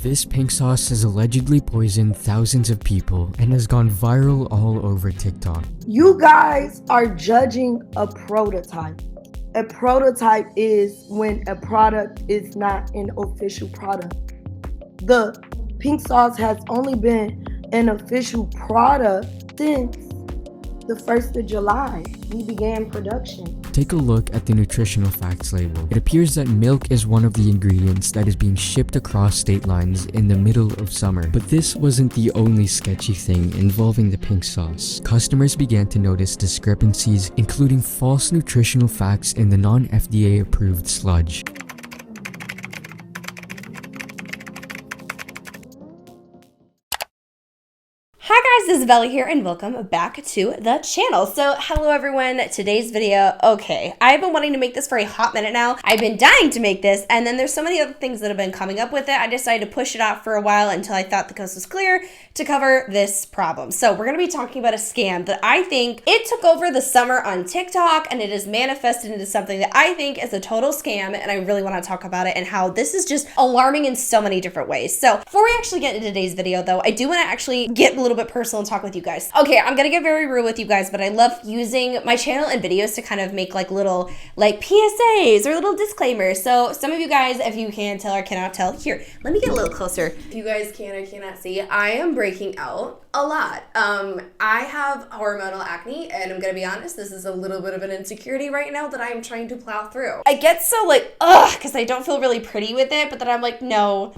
This pink sauce has allegedly poisoned thousands of people and has gone viral all over TikTok. You guys are judging a prototype. A prototype is when a product is not an official product. The pink sauce has only been an official product since the 1st of July. We began production. Take a look at the nutritional facts label. It appears that milk is one of the ingredients that is being shipped across state lines in the middle of summer. But this wasn't the only sketchy thing involving the pink sauce. Customers began to notice discrepancies, including false nutritional facts in the non-FDA approved sludge. Hi guys, Isabella here and welcome back to the channel. So hello everyone, today's video, okay, I've been wanting to make this for a hot minute now. I've been dying to make this, and then there's so many other things that have been coming up with it. I decided to push it off for a while until I thought the coast was clear to cover this problem. So we're gonna be talking about a scam that I think it took over the summer on TikTok, and it is manifested into something that I think is a total scam, and I really wanna talk about it and how this is just alarming in so many different ways. So before we actually get into today's video though, I do wanna actually get a little bit personal and talk with you guys. Okay, I'm gonna get very real with you guys, but I love using my channel and videos to kind of make like little like PSAs or little disclaimers. So some of you guys, if you can tell or cannot tell, here, let me get a little closer. If you guys can or cannot see, I am breaking out a lot. I have hormonal acne, and I'm gonna be honest, this is a little bit of an insecurity right now that I'm trying to plow through. I get so like, ugh, because I don't feel really pretty with it, but then I'm like, no,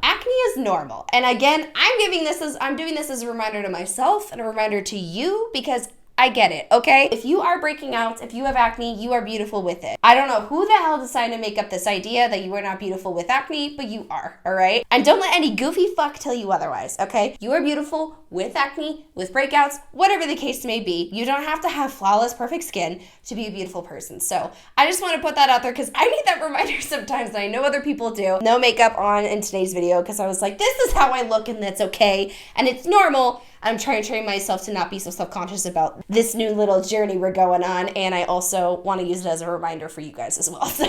acne is normal. And again, I'm doing this as a reminder to myself and a reminder to you, because I get it, okay? If you are breaking out, if you have acne, you are beautiful with it. I don't know who the hell decided to make up this idea that you are not beautiful with acne, but you are, all right? And don't let any goofy fuck tell you otherwise, okay? You are beautiful with acne, with breakouts, whatever the case may be. You don't have to have flawless, perfect skin to be a beautiful person. So I just want to put that out there because I need that reminder sometimes, and I know other people do. No makeup on in today's video because I was like, this is how I look and that's okay, and it's normal. I'm trying to train myself to not be so self-conscious about this new little journey we're going on, and I also want to use it as a reminder for you guys as well. So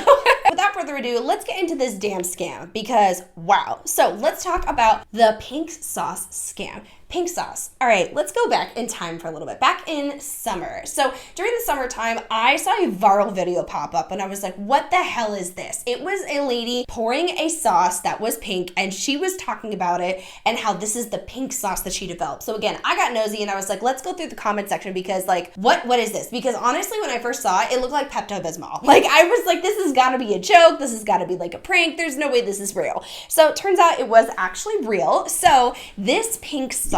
without further ado, let's get into this damn scam because wow. So let's talk about the pink sauce scam. Pink sauce. All right, let's go back in time for a little bit. Back in summer. So during the summertime, I saw a viral video pop up and I was like, what the hell is this? It was a lady pouring a sauce that was pink, and she was talking about it and how this is the pink sauce that she developed. So again, I got nosy and I was like, let's go through the comment section because like, what is this? Because honestly, when I first saw it, it looked like Pepto-Bismol. Like I was like, this has gotta be a joke. This has gotta be like a prank. There's no way this is real. So it turns out it was actually real. So this pink sauce,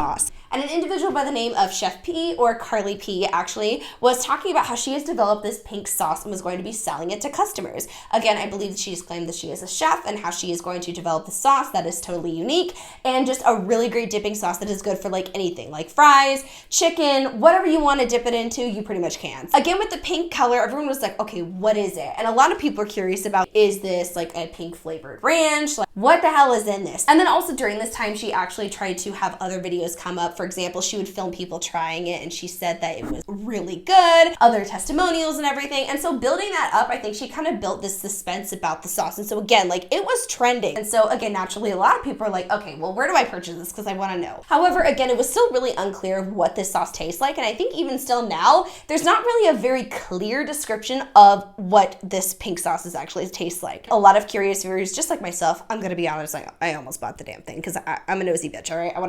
and an individual by the name of Chef P, or Carly P actually, was talking about how she has developed this pink sauce and was going to be selling it to customers. Again, I believe that she has claimed that she is a chef and how she is going to develop the sauce that is totally unique and just a really great dipping sauce that is good for like anything, like fries, chicken, whatever you want to dip it into, you pretty much can. Again, with the pink color, everyone was like, okay, what is it? And a lot of people are curious about, is this like a pink flavored ranch? Like, what the hell is in this? And then also during this time, she actually tried to have other videos come up. For example, she would film people trying it and she said that it was really good, other testimonials and everything. And so building that up, I think she kind of built this suspense about the sauce. And so again, like it was trending. And so again, naturally, a lot of people are like, okay, well, where do I purchase this? Because I want to know. However, again, it was still really unclear what this sauce tastes like. And I think even still now, there's not really a very clear description of what this pink sauce is actually tastes like. A lot of curious viewers, just like myself, I'm going to be honest, I almost bought the damn thing because I'm a nosy bitch, all right? I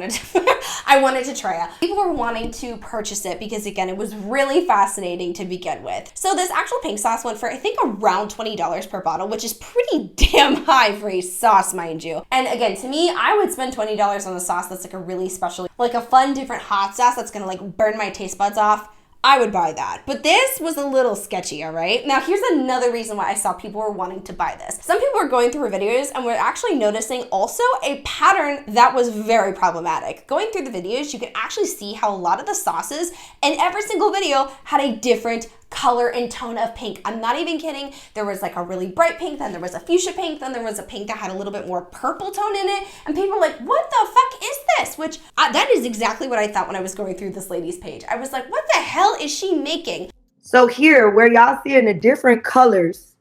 wanted to try it. People were wanting to purchase it because again, it was really fascinating to begin with. So this actual pink sauce went for I think around $20 per bottle, which is pretty damn high for a sauce, mind you. And again, to me, I would spend $20 on a sauce that's like a really special, like a fun, different hot sauce that's gonna like burn my taste buds off. I would buy that. But this was a little sketchy, all right? Now, here's another reason why I saw people were wanting to buy this. Some people were going through her videos and were actually noticing also a pattern that was very problematic. Going through the videos, you could actually see how a lot of the sauces in every single video had a different color and tone of pink. I'm not even kidding. There was like a really bright pink, then there was a fuchsia pink, then there was a pink that had a little bit more purple tone in it. And people were like, what the fuck is this? Which that is exactly what I thought when I was going through this lady's page. I was like, what the hell is she making? So here, where y'all seeing the different colors,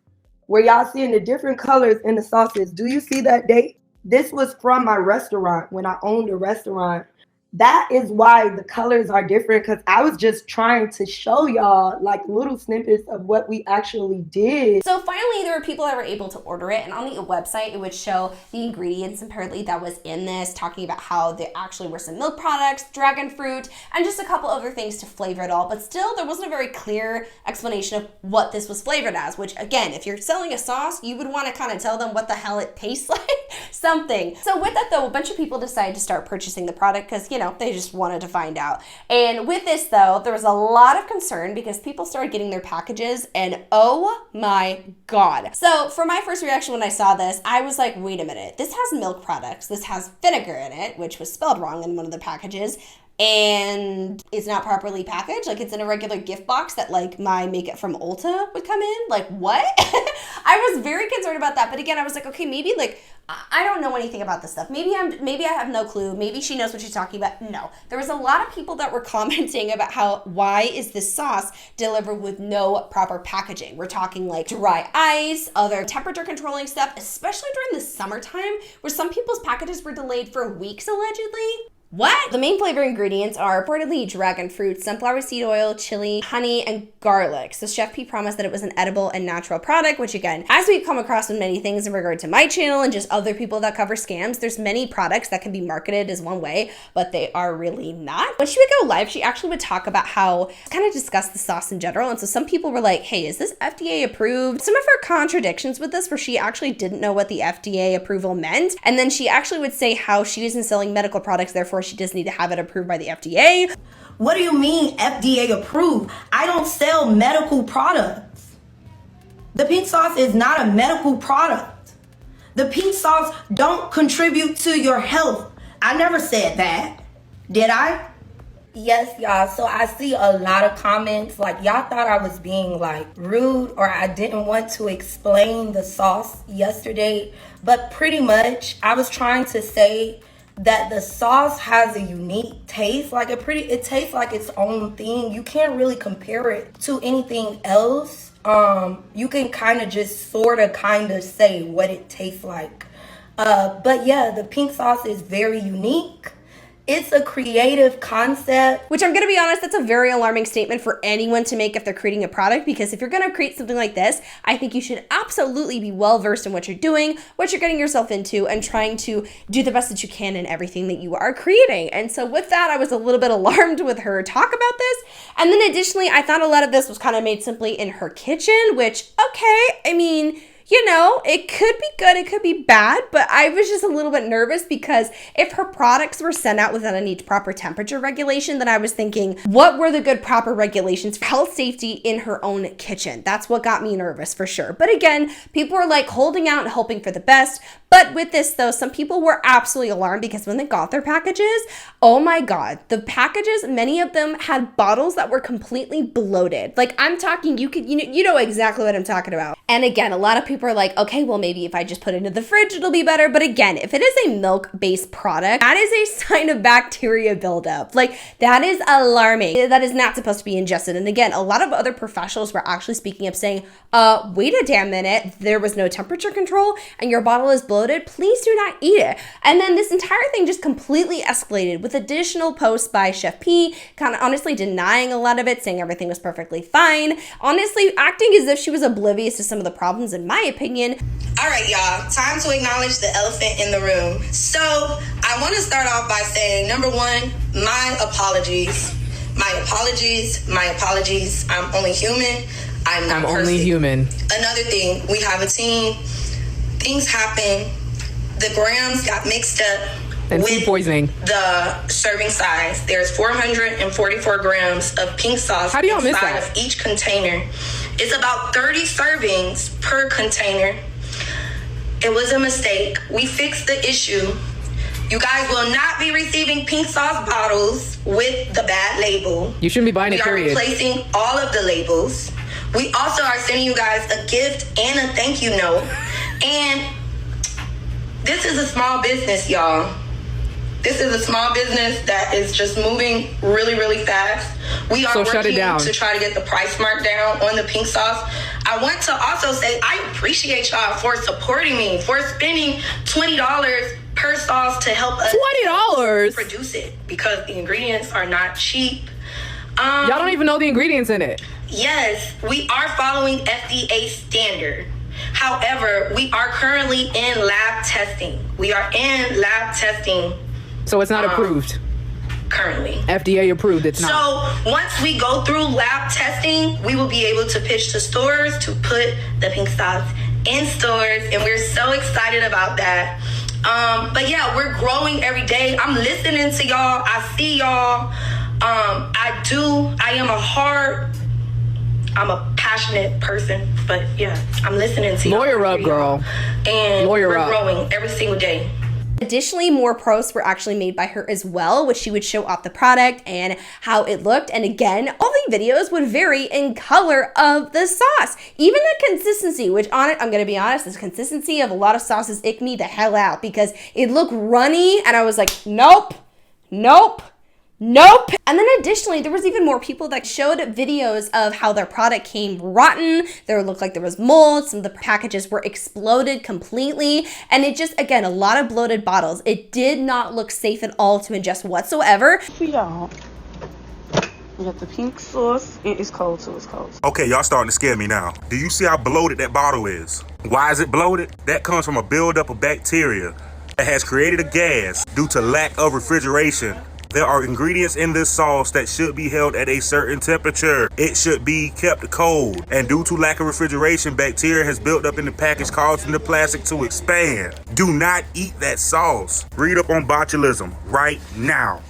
in the sauces, do you see that date? This was from my restaurant when I owned a restaurant. That is why the colors are different, because I was just trying to show y'all like little snippets of what we actually did. So finally, there were people that were able to order it, and on the website, it would show the ingredients apparently that was in this, talking about how there actually were some milk products, dragon fruit, and just a couple other things to flavor it all. But still, there wasn't a very clear explanation of what this was flavored as, which again, if you're selling a sauce, you would want to kind of tell them what the hell it tastes like, something. So with that though, a bunch of people decided to start purchasing the product because, you know, they just wanted to find out. And with this though, there was a lot of concern because people started getting their packages and oh my God. So for my first reaction when I saw this, I was like, wait a minute, this has milk products. This has vinegar in it, which was spelled wrong in one of the packages. And it's not properly packaged. Like, it's in a regular gift box that like my Make It from Ulta would come in. Like, what? I was very concerned about that. But again, I was like, okay, maybe like, I don't know anything about this stuff. Maybe I have no clue. Maybe she knows what she's talking about. No, there was a lot of people that were commenting about why is this sauce delivered with no proper packaging? We're talking like dry ice, other temperature controlling stuff, especially during the summertime where some people's packages were delayed for weeks allegedly. What? The main flavor ingredients are reportedly dragon fruit, sunflower seed oil, chili, honey, and garlic. So Chef P promised that it was an edible and natural product, which again, as we've come across with many things in regard to my channel and just other people that cover scams, there's many products that can be marketed as one way, but they are really not. When she would go live, she actually would talk about how, kind of discuss the sauce in general. And so some people were like, hey, is this FDA approved? Some of her contradictions with this where she actually didn't know what the FDA approval meant. And then she actually would say how she isn't selling medical products, therefore she does need to have it approved by the FDA. What do you mean FDA approved? I don't sell medical products. The pink sauce is not a medical product. The pink sauce don't contribute to your health. I never said that. Did I? Yes, y'all. So I see a lot of comments like y'all thought I was being like rude or I didn't want to explain the sauce yesterday. But pretty much I was trying to say that the sauce has a unique taste. Like it tastes like its own thing. You can't really compare it to anything else. You can kind of just sort of say what it tastes like. But yeah, the pink sauce is very unique. It's a creative concept. Which I'm gonna be honest, that's a very alarming statement for anyone to make if they're creating a product, because if you're gonna create something like this, I think you should absolutely be well versed in what you're doing, what you're getting yourself into, and trying to do the best that you can in everything that you are creating. And so with that, I was a little bit alarmed with her talk about this. And then additionally, I thought a lot of this was kind of made simply in her kitchen, which, okay, I mean, you know, it could be good, it could be bad, but I was just a little bit nervous because if her products were sent out without any proper temperature regulation, then I was thinking, what were the good proper regulations for health safety in her own kitchen? That's what got me nervous for sure. But again, people were like holding out and hoping for the best. But with this though, some people were absolutely alarmed because when they got their packages, oh my God, the packages, many of them had bottles that were completely bloated. Like I'm talking, you know exactly what I'm talking about. And again, a lot of people are like, okay, well maybe if I just put it into the fridge, it'll be better. But again, if it is a milk-based product, that is a sign of bacteria buildup. Like that is alarming. That is not supposed to be ingested. And again, a lot of other professionals were actually speaking up saying, wait a damn minute, there was no temperature control and your bottle is bloated, please do not eat it. And then this entire thing just completely escalated with additional posts by Chef P, kind of honestly denying a lot of it, saying everything was perfectly fine, honestly acting as if she was oblivious to some of the problems in my opinion. All right, y'all, time to acknowledge the elephant in the room. So I want to start off by saying, number one, my apologies. My apologies. I'm only human. I'm not perfect. Only human. Another thing, we have a team. Things happen. The grams got mixed up And with food poisoning. The serving size. There's 444 grams of pink sauce How do y'all miss inside that? of each container. It's about 30 servings per container. It was a mistake. We fixed the issue. You guys will not be receiving pink sauce bottles with the bad label. You shouldn't be buying it, period. We are replacing all of the labels. We also are sending you guys a gift and a thank you note. And this is a small business, y'all. This is a small business that is just moving really, really fast. We are working to try to get the price mark down on the pink sauce. I want to also say I appreciate y'all for supporting me, for spending $20 per sauce to help us $20 produce it because the ingredients are not cheap. Y'all don't even know the ingredients in it. Yes, we are following FDA standard. However, we are currently in lab testing. So it's not approved. Currently. FDA approved, it's not. So once we go through lab testing, we will be able to pitch to stores to put the pink sauce in stores, and we're so excited about that. But yeah, we're growing every day. I'm listening to y'all. I see y'all. I'm a passionate person, but yeah, I'm listening to y'all. Lawyer up, girl. And we're growing every single day. Additionally, more posts were actually made by her as well, which she would show off the product and how it looked. And again, all the videos would vary in color of the sauce. Even the consistency, which on it, I'm going to be honest, the consistency of a lot of sauces ick me the hell out because it looked runny and I was like, nope, nope. Nope. And then additionally, there was even more people that showed videos of how their product came rotten. There looked like there was mold. Some of the packages were exploded completely. And it just, again, a lot of bloated bottles. It did not look safe at all to ingest whatsoever. For y'all, we got the pink sauce. It's cold too, it's cold. Okay, y'all starting to scare me now. Do you see how bloated that bottle is? Why is it bloated? That comes from a buildup of bacteria that has created a gas due to lack of refrigeration. There are ingredients in this sauce that should be held at a certain temperature. It should be kept cold. And due to lack of refrigeration, bacteria has built up in the package, causing the plastic to expand. Do not eat that sauce. Read up on botulism right now.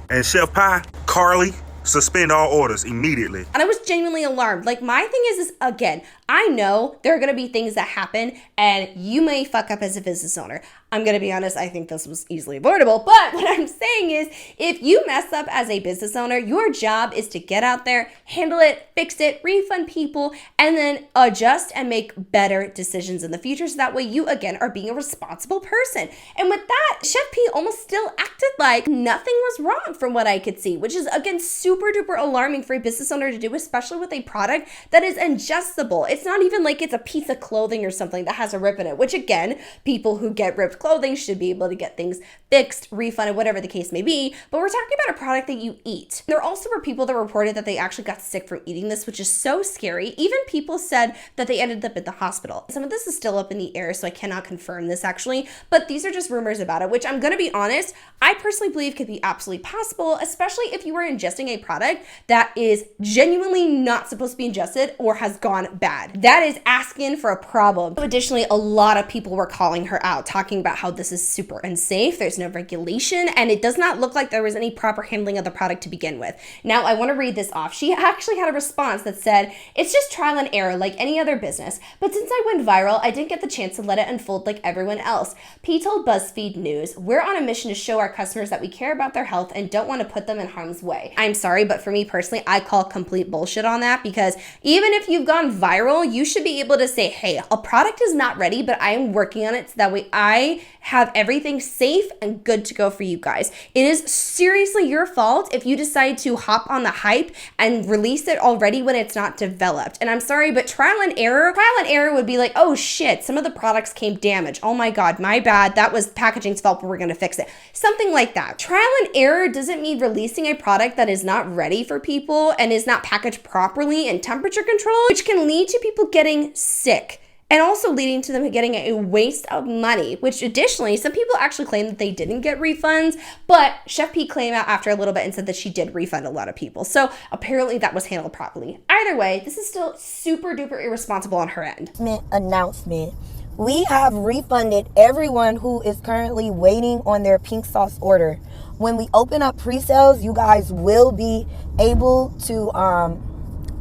And Chef Pie, Carly, suspend all orders immediately. And I was genuinely alarmed. Like, my thing is again, I know there are going to be things that happen and you may fuck up as a business owner. I'm going to be honest, I think this was easily avoidable. But what I'm saying is, if you mess up as a business owner, your job is to get out there, handle it, fix it, refund people, and then adjust and make better decisions in the future. So that way you, again, are being a responsible person. And with that, Chef P almost still acted like nothing was wrong from what I could see, which is, again, super duper alarming for a business owner to do, especially with a product that is ingestible. It's not even like it's a piece of clothing or something that has a rip in it, which, again, people who get ripped clothing should be able to get things fixed, refunded, whatever the case may be. But we're talking about a product that you eat. There also were people that reported that they actually got sick from eating this, which is so scary. Even people said that they ended up at the hospital. Some of this is still up in the air, so I cannot confirm this actually, but these are just rumors about it, which I'm gonna be honest, I personally believe could be absolutely possible, especially if you were ingesting a product that is genuinely not supposed to be ingested or has gone bad. That is asking for a problem. Additionally, a lot of people were calling her out, talking about how this is super unsafe, there's no regulation, and it does not look like there was any proper handling of the product to begin with. Now, I want to read this off. She actually had a response that said, "It's just trial and error like any other business, but since I went viral, I didn't get the chance to let it unfold like everyone else." P told BuzzFeed News, "We're on a mission to show our customers that we care about their health and don't want to put them in harm's way." I'm sorry, but for me personally, I call complete bullshit on that, because even if you've gone viral, you should be able to say, hey, a product is not ready, but I am working on it so that way I have everything safe and good to go for you guys. It is seriously your fault if you decide to hop on the hype and release it already when it's not developed. And I'm sorry, but trial and error would be like, oh shit, some of the products came damaged. Oh my God, my bad. That was packaging's fault, but we're gonna fix it. Something like that. Trial and error doesn't mean releasing a product that is not ready for people and is not packaged properly and temperature controlled, which can lead to people getting sick. And also leading to them getting a waste of money, which additionally, some people actually claim that they didn't get refunds, but Chef P came out after a little bit and said that she did refund a lot of people. So apparently that was handled properly. Either way, this is still super duper irresponsible on her end. Announcement. We have refunded everyone who is currently waiting on their pink sauce order. When we open up pre-sales, you guys will be able to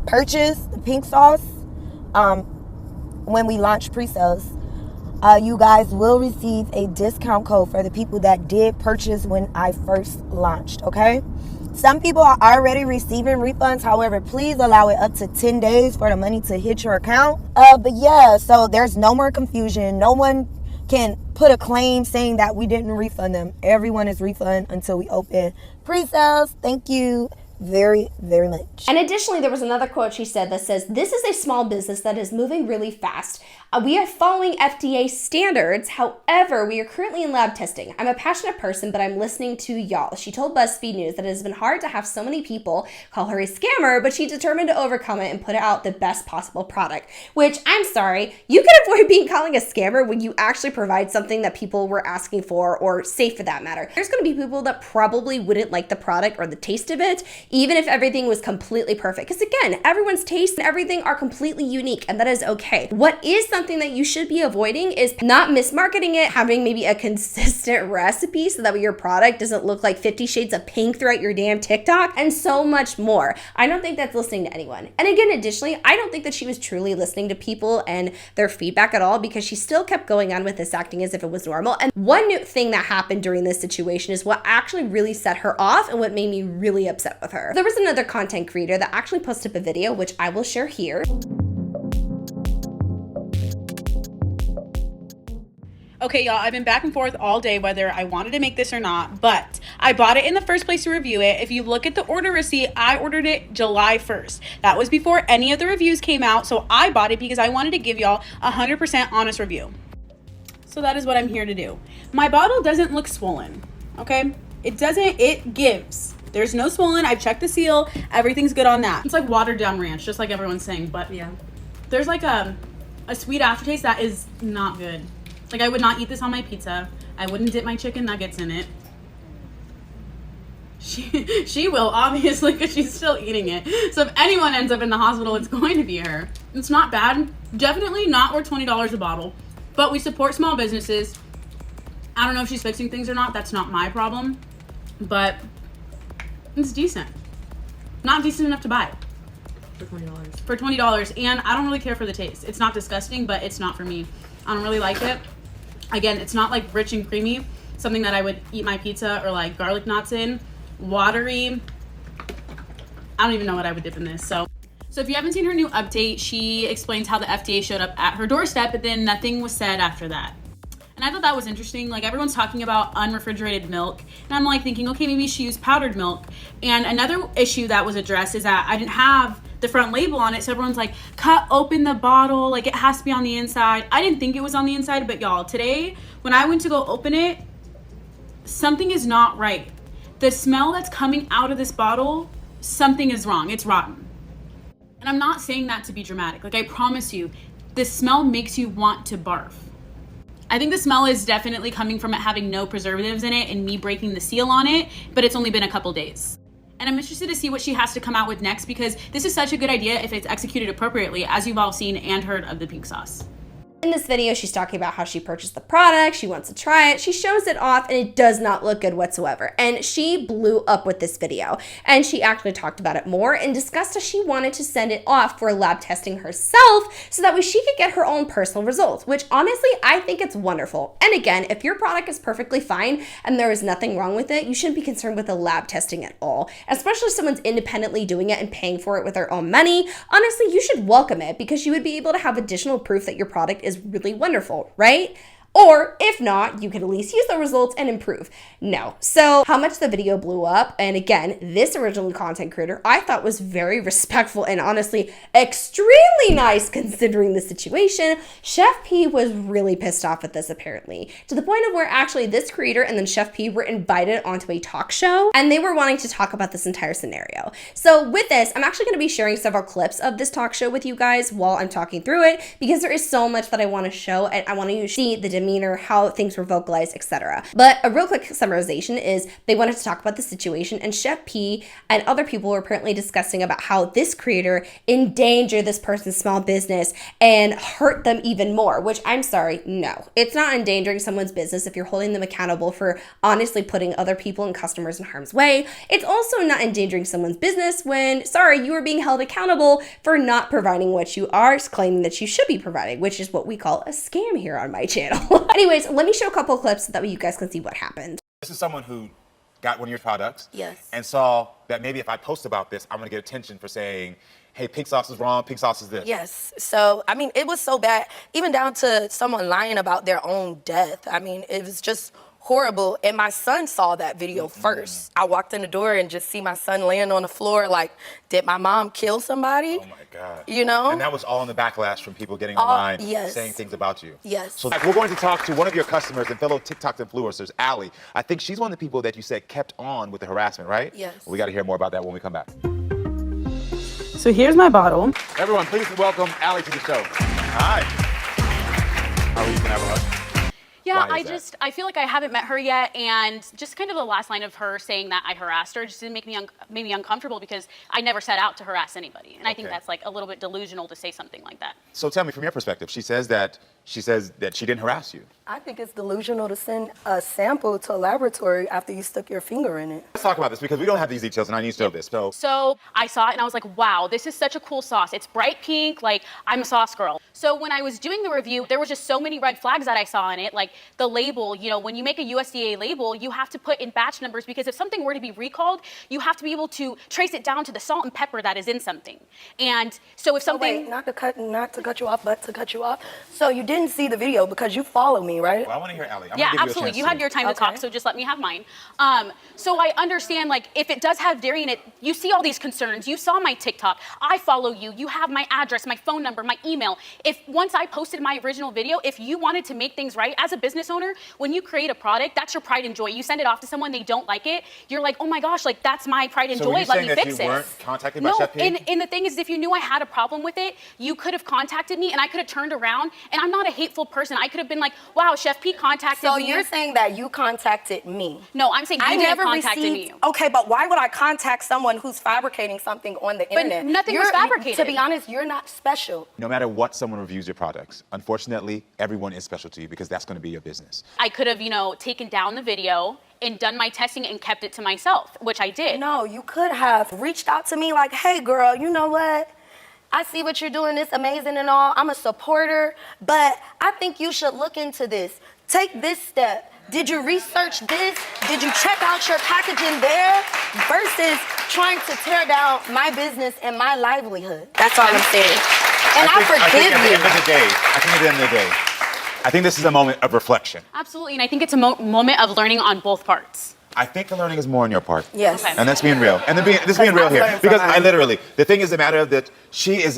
purchase the pink sauce. When we launch pre-sales, you guys will receive a discount code for the people that did purchase when I first launched, okay? Some people are already receiving refunds. However, please allow it up to 10 days for the money to hit your account. But yeah, so there's no more confusion. No one can put a claim saying that we didn't refund them. Everyone is refunded until we open pre-sales. Thank you. very, very much. And additionally, there was another quote she said that says, "This is a small business that is moving really fast. We are following FDA standards. However, we are currently in lab testing. I'm a passionate person, but I'm listening to y'all." She told BuzzFeed News that it has been hard to have so many people call her a scammer, but she's determined to overcome it and put out the best possible product. Which, I'm sorry, you can avoid being calling a scammer when you actually provide something that people were asking for, or safe for that matter. There's going to be people that probably wouldn't like the product or the taste of it, even if everything was completely perfect. Because again, everyone's taste and everything are completely unique, and that is okay. What is something that you should be avoiding is not mismarketing it, having maybe a consistent recipe so that way your product doesn't look like 50 shades of pink throughout your damn TikTok, and so much more. I don't think that's listening to anyone. And again, additionally, I don't think that she was truly listening to people and their feedback at all, because she still kept going on with this, acting as if it was normal. And one new thing that happened during this situation is what actually really set her off and what made me really upset with her. There was another content creator that actually posted up a video, which I will share here. Okay, y'all, I've been back and forth all day whether I wanted to make this or not, but I bought it in the first place to review it. If you look at the order receipt, I ordered it July 1st. That was before any of the reviews came out, so I bought it because I wanted to give y'all a 100% honest review. So that is what I'm here to do. My bottle doesn't look swollen, okay? It doesn't, it gives. There's no swollen. I've checked the seal. Everything's good on that. It's like watered down ranch, just like everyone's saying, but yeah. There's like a sweet aftertaste that is not good. Like, I would not eat this on my pizza. I wouldn't dip my chicken nuggets in it. She will, obviously, because she's still eating it. So if anyone ends up in the hospital, it's going to be her. It's not bad. Definitely not worth $20 a bottle. But we support small businesses. I don't know if she's fixing things or not. That's not my problem. But it's decent. Not decent enough to buy. For $20. For $20. And I don't really care for the taste. It's not disgusting, but it's not for me. I don't really like it. Again, it's not like rich and creamy, something that I would eat my pizza or like garlic knots in. Watery. I don't even know what I would dip in this. So if you haven't seen her new update, she explains how the FDA showed up at her doorstep, but then nothing was said after that. And I thought that was interesting. Like, everyone's talking about unrefrigerated milk, and I'm like thinking, okay, maybe she used powdered milk. And another issue that was addressed is that I didn't have the front label on it, so everyone's like, cut open the bottle, like it has to be on the inside. I didn't think it was on the inside, but y'all, today when I went to go open it, something is not right. The smell that's coming out of this bottle, something is wrong. It's rotten. And I'm not saying that to be dramatic. Like, I promise you, the smell makes you want to barf. I think the smell is definitely coming from it having no preservatives in it and me breaking the seal on it, but it's only been a couple days. And I'm interested to see what she has to come out with next, because this is such a good idea if it's executed appropriately, as you've all seen and heard of the pink sauce. In this video, she's talking about how she purchased the product, she wants to try it, she shows it off, and it does not look good whatsoever. And she blew up with this video. And she actually talked about it more and discussed how she wanted to send it off for lab testing herself so that way she could get her own personal results, which honestly, I think it's wonderful. And again, if your product is perfectly fine and there is nothing wrong with it, you shouldn't be concerned with the lab testing at all, especially if someone's independently doing it and paying for it with their own money. Honestly, you should welcome it, because you would be able to have additional proof that your product is really wonderful, right? Or if not, you could at least use the results and improve. No. So how much the video blew up, and again, this original content creator I thought was very respectful and honestly extremely nice considering the situation. Chef P was really pissed off at this, apparently, to the point of where actually this creator and then Chef P were invited onto a talk show, and they were wanting to talk about this entire scenario. So with this, I'm actually going to be sharing several clips of this talk show with you guys while I'm talking through it, because there is so much that I want to show, and I want you to see the demeanor, how things were vocalized, etc. But a real quick summarization is they wanted to talk about the situation, and Chef P and other people were apparently discussing about how this creator endangered this person's small business and hurt them even more, which I'm sorry, no. It's not endangering someone's business if you're holding them accountable for honestly putting other people and customers in harm's way. It's also not endangering someone's business when, sorry, you are being held accountable for not providing what you are claiming that you should be providing, which is what we call a scam here on my channel. Anyways, let me show a couple of clips so that way you guys can see what happened. This is someone who got one of your products. Yes. And saw that maybe if I post about this, I'm gonna get attention for saying, hey, pink sauce is wrong, pink sauce is this. Yes. So, I mean, it was so bad, even down to someone lying about their own death. I mean, it was just horrible. And my son saw that video first. I walked in the door and just see my son laying on the floor like, did my mom kill somebody? Oh my God. You know? And that was all in the backlash from people getting online yes. saying things about you. Yes. So we're going to talk to one of your customers and fellow TikTok influencers, Allie. I think she's one of the people that you said kept on with the harassment, right? Yes. Well, we got to hear more about that when we come back. So here's my bottle. Everyone, please welcome Allie to the show. Hi. How are you? Can I have a hug? Yeah, Why is that? I feel like I haven't met her yet, and just kind of the last line of her saying that I harassed her just didn't make me uncomfortable because I never set out to harass anybody, and I think that's like a little bit delusional to say something like that. So tell me, from your perspective, she says that she didn't harass you. I think it's delusional to send a sample to a laboratory after you stuck your finger in it. Let's talk about this because we don't have these details, and I need to know this. So I saw it and I was like, wow, this is such a cool sauce. It's bright pink, like I'm a sauce girl. So when I was doing the review, there was just so many red flags that I saw in it, like the label, you know, when you make a USDA label, you have to put in batch numbers because if something were to be recalled, you have to be able to trace it down to the salt and pepper that is in something. And so if something... Wait, not to cut you off, but to cut you off. So you didn't see the video because you follow me, right? Well, I want to hear Allie. Yeah, absolutely. You had your time to talk, so just let me have mine. So I understand, like, if it does have dairy in it, you see all these concerns. You saw my TikTok. I follow you. You have my address, my phone number, my email. If once I posted my original video, if you wanted to make things right as a business owner, when you create a product, that's your pride and joy. You send it off to someone, they don't like it. You're like, oh my gosh, like that's my pride and So joy. were you Let saying me that fix you it. weren't contacted by Chef P? And the thing is, if you knew I had a problem with it, you could have contacted me, and I could have turned around. And I'm not a hateful person. I could have been like, wow, Chef P contacted me. So you're saying that you contacted me? No, I'm saying you never contacted me. Okay, but why would I contact someone who's fabricating something on the internet? Nothing was fabricated. To be honest, you're not special. No matter what someone reviews your products, unfortunately, everyone is special to you because that's going to be your business. I could have, you know, taken down the video and done my testing and kept it to myself, which I did. No, you could have reached out to me like, hey girl, you know what? I see what you're doing, it's amazing and all. I'm a supporter, but I think you should look into this. Take this step. Did you research this? Did you check out your packaging there? Versus trying to tear down my business and my livelihood. That's all I'm saying. And I forgive you. I think at the end of the day, I think this is a moment of reflection. Absolutely, and I think it's a moment of learning on both parts. I think the learning is more on your part. Yes. Okay. And that's being real. And this being real here. Because I literally, the thing is a matter of that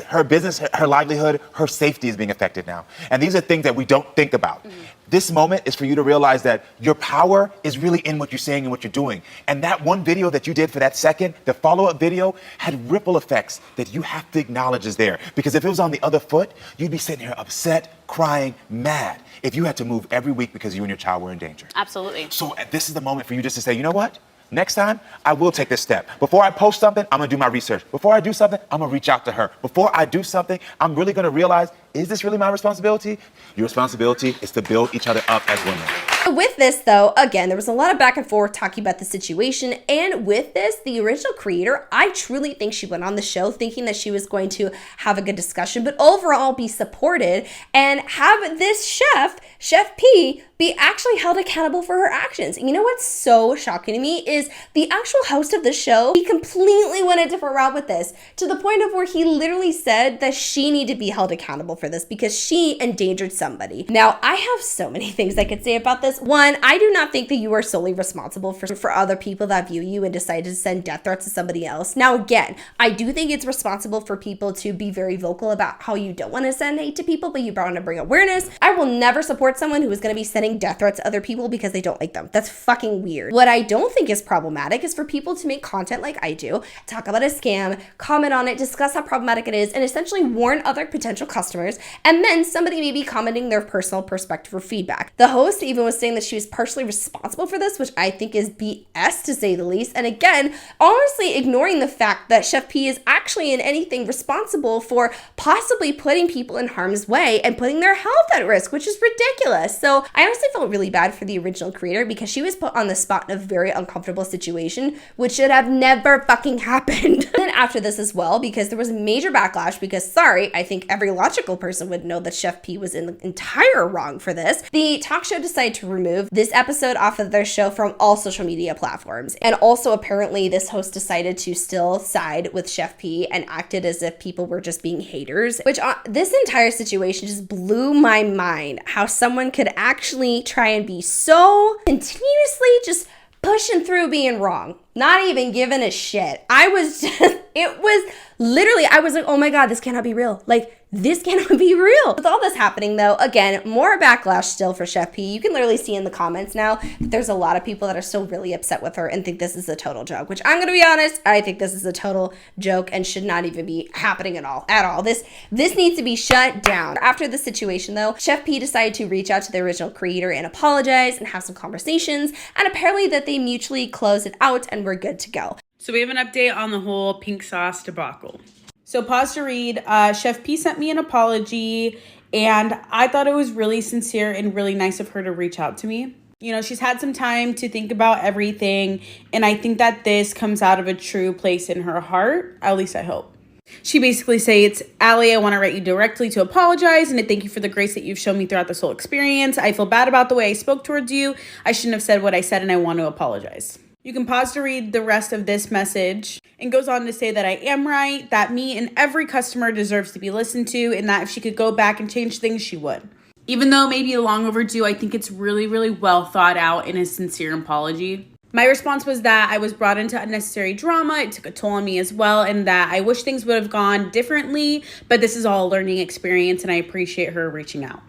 her business, her livelihood, her safety is being affected now. And these are things that we don't think about. Mm-hmm. This moment is for you to realize that your power is really in what you're saying and what you're doing. And that one video that you did for that second, the follow-up video, had ripple effects that you have to acknowledge is there. Because if it was on the other foot, you'd be sitting here upset, crying, mad, if you had to move every week because you and your child were in danger. Absolutely. So this is the moment for you just to say, you know what? Next time, I will take this step. Before I post something, I'm gonna do my research. Before I do something, I'm gonna reach out to her. Before I do something, I'm really gonna realize, is this really my responsibility? Your responsibility is to build each other up as women. With this, though, again, there was a lot of back and forth talking about the situation. And with this, the original creator, I truly think she went on the show thinking that she was going to have a good discussion, but overall be supported and have this Chef P, be actually held accountable for her actions. And you know what's so shocking to me is the actual host of the show, he completely went a different route with this, to the point of where he literally said that she needed to be held accountable for this because she endangered somebody. Now, I have so many things I could say about this. One, I do not think that you are solely responsible for other people that view you and decide to send death threats to somebody else. Now, again, I do think it's responsible for people to be very vocal about how you don't want to send hate to people, but you want to bring awareness. I will never support someone who is going to be sending death threats to other people because they don't like them. That's fucking weird. What I don't think is problematic is for people to make content like I do, talk about a scam, comment on it, discuss how problematic it is, and essentially warn other potential customers, and then somebody may be commenting their personal perspective or feedback. The host even was saying that she was partially responsible for this, which I think is BS to say the least. And again, honestly ignoring the fact that Chef P is actually in anything responsible for possibly putting people in harm's way and putting their health at risk, which is ridiculous. So I honestly felt really bad for the original creator because she was put on the spot in a very uncomfortable situation, which should have never fucking happened. And then after this as well, because there was major backlash, because sorry, I think every logical person would know that Chef P was in the entire wrong for this, the talk show decided to remove this episode off of their show from all social media platforms. And also apparently this host decided to still side with Chef P and acted as if people were just being haters, which this entire situation just blew my mind, how someone could actually try and be so continuously just pushing through being wrong, not even giving a shit. I was just, it was literally, I was like, oh my God, this cannot be real. Like, this cannot be real. With all this happening though, again, more backlash still for Chef P. You can literally see in the comments now that there's a lot of people that are still really upset with her and think this is a total joke, which I'm gonna be honest, I think this is a total joke and should not even be happening at all. This needs to be shut down. After the situation though, Chef P decided to reach out to the original creator and apologize and have some conversations, and apparently that they mutually closed it out and we're good to go. So we have an update on the whole pink sauce debacle. So pause to read. Chef P sent me an apology, and I thought it was really sincere and really nice of her to reach out to me. You know, she's had some time to think about everything, and I think that this comes out of a true place in her heart. At least I hope. She basically states, Allie, I want to write you directly to apologize and to thank you for the grace that you've shown me throughout this whole experience. I feel bad about the way I spoke towards you. I shouldn't have said what I said, and I want to apologize. You can pause to read the rest of this message, and goes on to say that I am right, that me and every customer deserves to be listened to, and that if she could go back and change things, she would. Even though maybe long overdue, I think it's really, really well thought out in a sincere apology. My response was that I was brought into unnecessary drama, it took a toll on me as well, and that I wish things would have gone differently, but this is all a learning experience, and I appreciate her reaching out.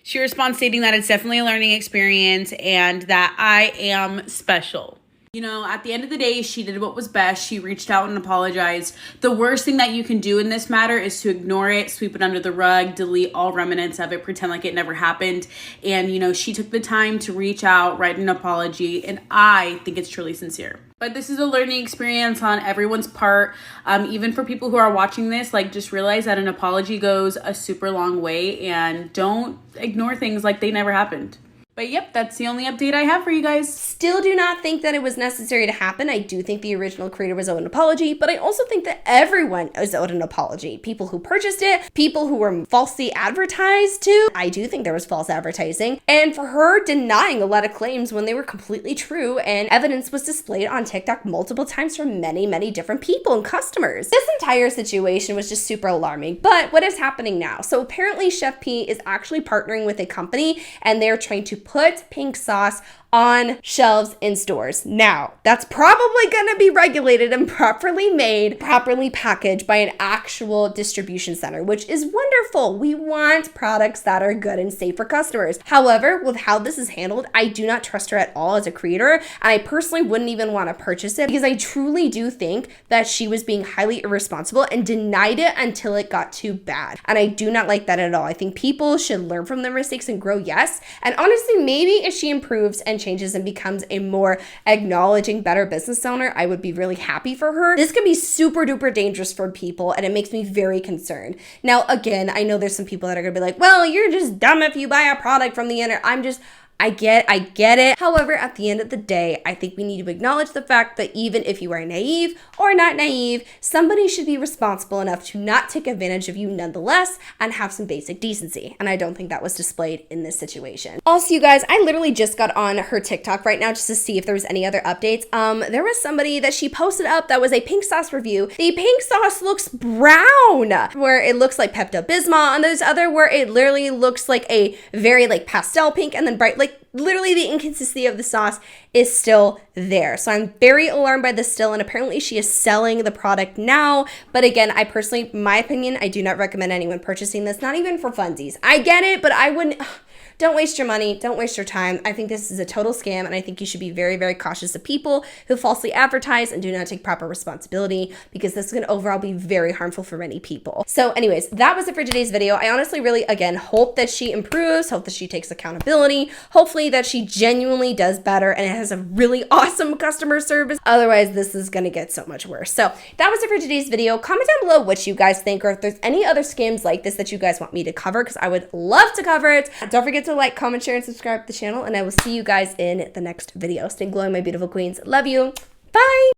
She responds stating that it's definitely a learning experience and that I am special. You know, at the end of the day, she did what was best. She reached out and apologized. The worst thing that you can do in this matter is to ignore it, sweep it under the rug, delete all remnants of it, pretend like it never happened. And, you know, she took the time to reach out, write an apology, and I think it's truly sincere. But this is a learning experience on everyone's part. Even for people who are watching this, like, just realize that an apology goes a super long way, and don't ignore things like they never happened. But yep, that's the only update I have for you guys. Still do not think that it was necessary to happen. I do think the original creator was owed an apology, but I also think that everyone is owed an apology. People who purchased it, people who were falsely advertised to. I do think there was false advertising. And for her denying a lot of claims when they were completely true, and evidence was displayed on TikTok multiple times from many, many different people and customers. This entire situation was just super alarming. But what is happening now? So apparently Chef P is actually partnering with a company, and they're trying to put pink sauce on shelves in stores. Now, that's probably gonna be regulated and properly made, properly packaged by an actual distribution center, which is wonderful. We want products that are good and safe for customers. However, with how this is handled, I do not trust her at all as a creator, and I personally wouldn't even want to purchase it because I truly do think that she was being highly irresponsible and denied it until it got too bad. And I do not like that at all. I think people should learn from their mistakes and grow, yes. And honestly, maybe if she improves and changes and becomes a more acknowledging, better business owner, I would be really happy for her. This can be super duper dangerous for people, and it makes me very concerned. Now, again, I know there's some people that are gonna be like, well, you're just dumb if you buy a product from the internet. I get it. However, at the end of the day, I think we need to acknowledge the fact that even if you are naive or not naive, somebody should be responsible enough to not take advantage of you nonetheless and have some basic decency. And I don't think that was displayed in this situation. Also, you guys, I literally just got on her TikTok right now just to see if there was any other updates. There was somebody that she posted up that was a pink sauce review. The pink sauce looks brown, where it looks like Pepto-Bismol, and there's other where it literally looks like a very like pastel pink and then bright, like literally the inconsistency of the sauce is still there. So I'm very alarmed by this still, and apparently she is selling the product now. But again, I personally, my opinion, I do not recommend anyone purchasing this, not even for funsies. I get it, but I wouldn't. Don't waste your money. Don't waste your time. I think this is a total scam, and I think you should be very, very cautious of people who falsely advertise and do not take proper responsibility, because this is going to overall be very harmful for many people. So anyways, that was it for today's video. I honestly really, again, hope that she improves, hope that she takes accountability, hopefully that she genuinely does better and it has a really awesome customer service. Otherwise, this is going to get so much worse. So that was it for today's video. Comment down below what you guys think, or if there's any other scams like this that you guys want me to cover, because I would love to cover it. Don't forget to like, comment, share, and subscribe to the channel, and I will see you guys in the next video. Stay glowing, my beautiful queens. Love you. Bye.